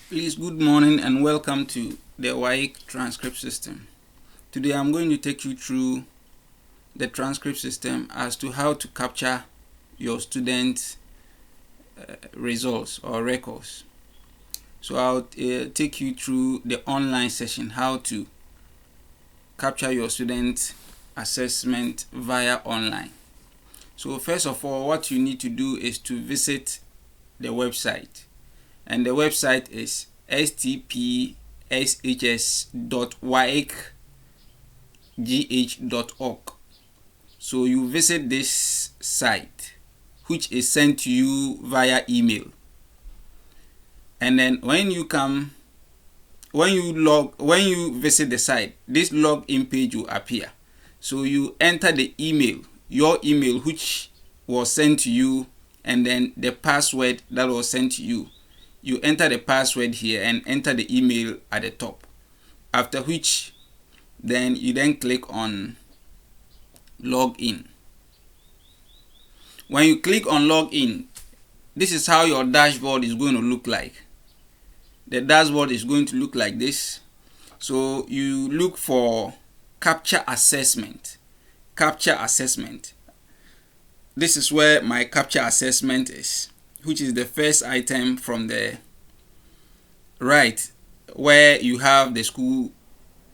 Please, good morning and welcome to the Waec Transcript system. Today I'm going to take you through the transcript system as to how to capture your students' results or records. So I'll take you through the online session, how to capture your student assessment via online. So first of all, what you need to do is to visit the website. And the website is stpshs.waec.gh.org. So you visit this site, which is sent to you via email. And then when you visit the site, this login page will appear. So you enter the email, your email which was sent to you, and then the password that was sent to you. You enter the password here and enter the email at the top. After which, then you click on login. When you click on login, this is how your dashboard is going to look like. The dashboard is going to look like this. So you look for capture assessment. Capture assessment. This is where my capture assessment is, which is the first item from the right where you have the school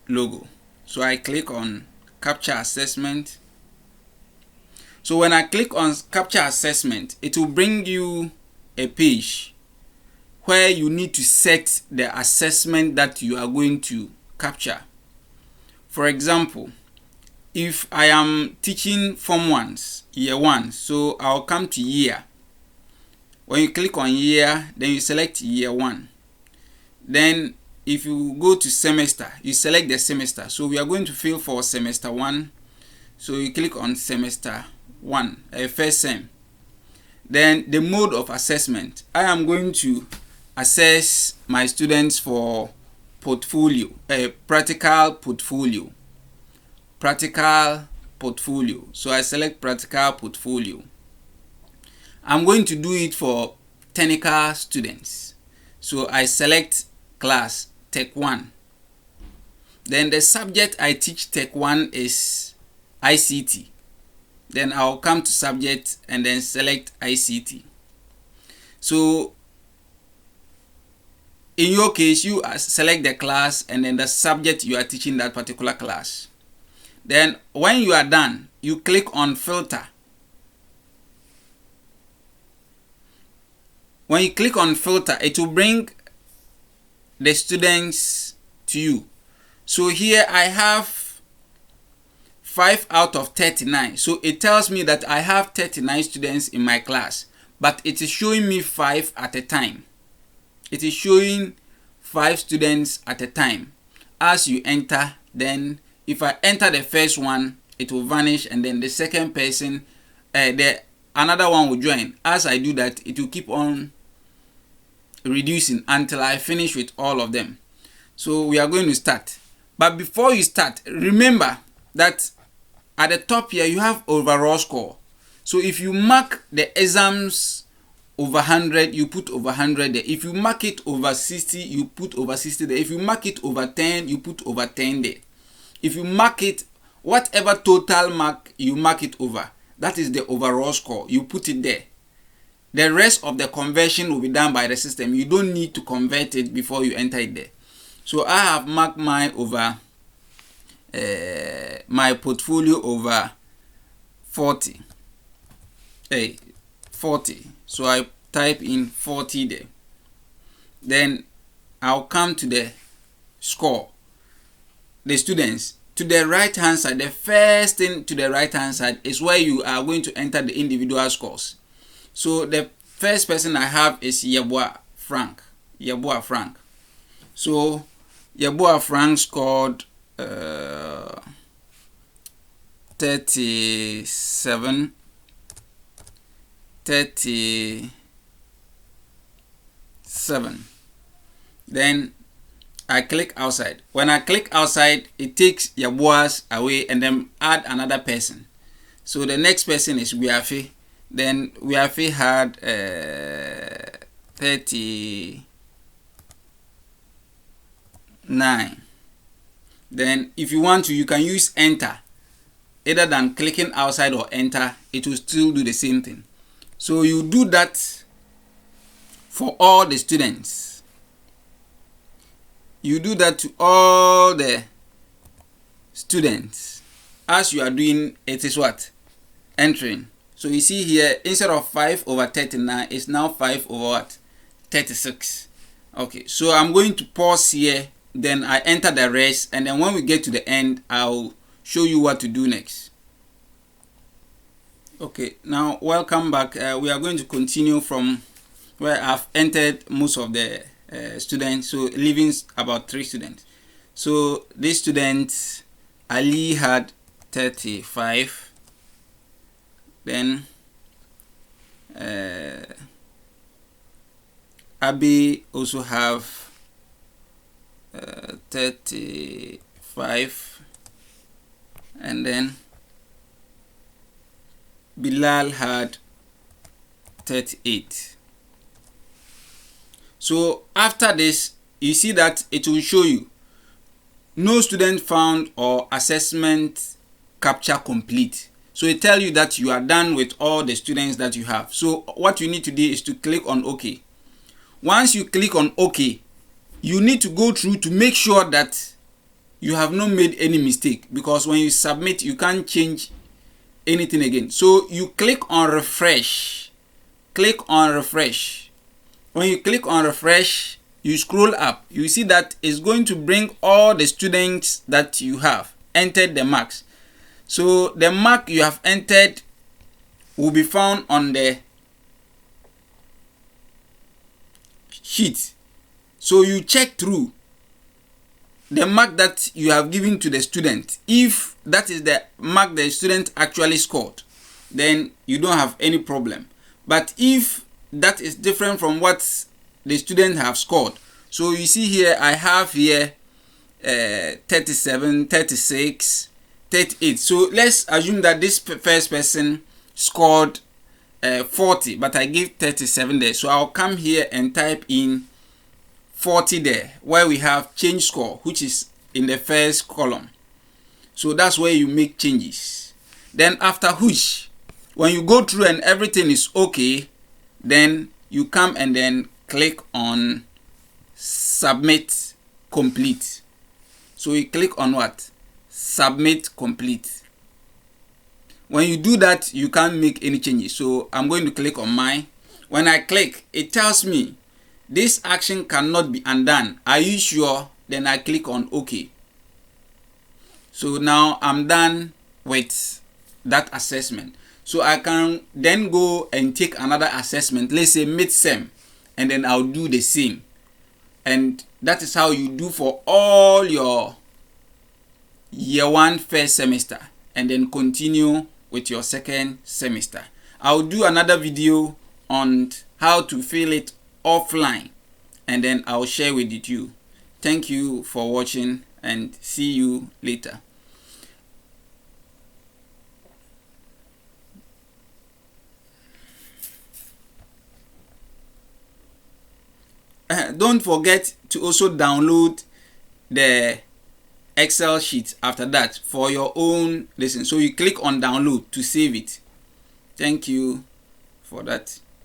logo. So I click on capture assessment. So when I click on capture assessment, it will bring you a page where you need to set the assessment that you are going to capture. For example, if I am teaching Form 1s, Year 1, so I'll come to year. When you click on year, then you select Year 1. Then if you go to semester, you select the semester. So we are going to fill for semester 1. So you click on semester 1, first sem. Then the mode of assessment. I am going to assess my students for portfolio, practical portfolio. Practical portfolio. So I select practical portfolio. I'm going to do it for technical students. So I select class Tech 1. Then the subject I teach Tech 1 is ICT. Then I'll come to subject and then select ICT. So in your case, you select the class and then the subject you are teaching that particular class. Then when you are done, you click on filter. When you click on filter, it will bring the students to you. So here I have 5 out of 39. So it tells me that I have 39 students in my class, but it is showing me 5 at a time. It is showing 5 students at a time. As you enter, then if I enter the first one, it will vanish, and then the second person, another one will join. As I do that, it will keep on reducing until I finish with all of them. So we are going to start. But before you start, remember that at the top here you have overall score. So if you mark the exams over 100, you put over 100 there. If you mark it over 60, you put over 60 there. If you mark it over 10, you put over 10 there. If you mark it, whatever total mark you mark it over, that is the overall score. You put it there. The rest of the conversion will be done by the system. You don't need to convert it before you enter it there. So I have marked mine over my portfolio over 40. 40. So I type in 40 there. Then I'll come to the score. The students. To the right hand side, the first thing to the right hand side is where you are going to enter the individual scores. So the first person I have is Yeboah Frank. Yeboah Frank. So Yeboah Frank scored 37. Then I click outside. When I click outside, it takes Yeboah's away and then add another person. So the next person is Wiafe. Then Wiafe had 37. 9. Then if you want to, you can use enter. Either than clicking outside or enter, it will still do the same thing. So you do that for all the students. You do that to all the students. As you are doing, it is what? Entering. So you see here, instead of 5 over 39, it's now 5 over what? 36. Okay, so I'm going to pause here, then I enter the rest, and then when we get to the end, I'll show you what to do next. Okay, now welcome back. We are going to continue from where I've entered most of the students, so leaving about 3 students. So this student, Ali, had 35. Then Abi also have 35, and then Bilal had 38. So after this, you see that it will show you no student found or assessment capture complete. So it tells you that you are done with all the students that you have. So what you need to do is to click on OK. Once you click on OK, you need to go through to make sure that you have not made any mistake, because when you submit, you can't change anything again. So you click on refresh. Click on refresh. When you click on refresh, you scroll up. You see that it's going to bring all the students that you have entered the marks. So the mark you have entered will be found on the sheet. So you check through the mark that you have given to the student. If that is the mark the student actually scored, then you don't have any problem. But if that is different from what the student have scored, so you see here, I have here 37, 36, 38. So let's assume that this first person scored 40, but I give 37 there. So I'll come here and type in 40 there, where we have change score, which is in the first column. So that's where you make changes. Then after which, when you go through and everything is okay, then you come and then click on submit complete. So you click on what? Submit complete. When you do that, you can't make any changes. So I'm going to click on mine. When I click, it tells me this action cannot be undone. Are you sure? Then I click on OK. So now I'm done with that assessment. So I can then go and take another assessment, let's say mid-sem, and then I'll do the same. And that is how you do for all your year 1 first semester, and then continue with your second semester. I'll do another video on how to fill it offline, and then I'll share with you. Thank you for watching, and see you later. Don't forget to also download the Excel sheet after that for your own lesson. So you click on download to save it. Thank you for that.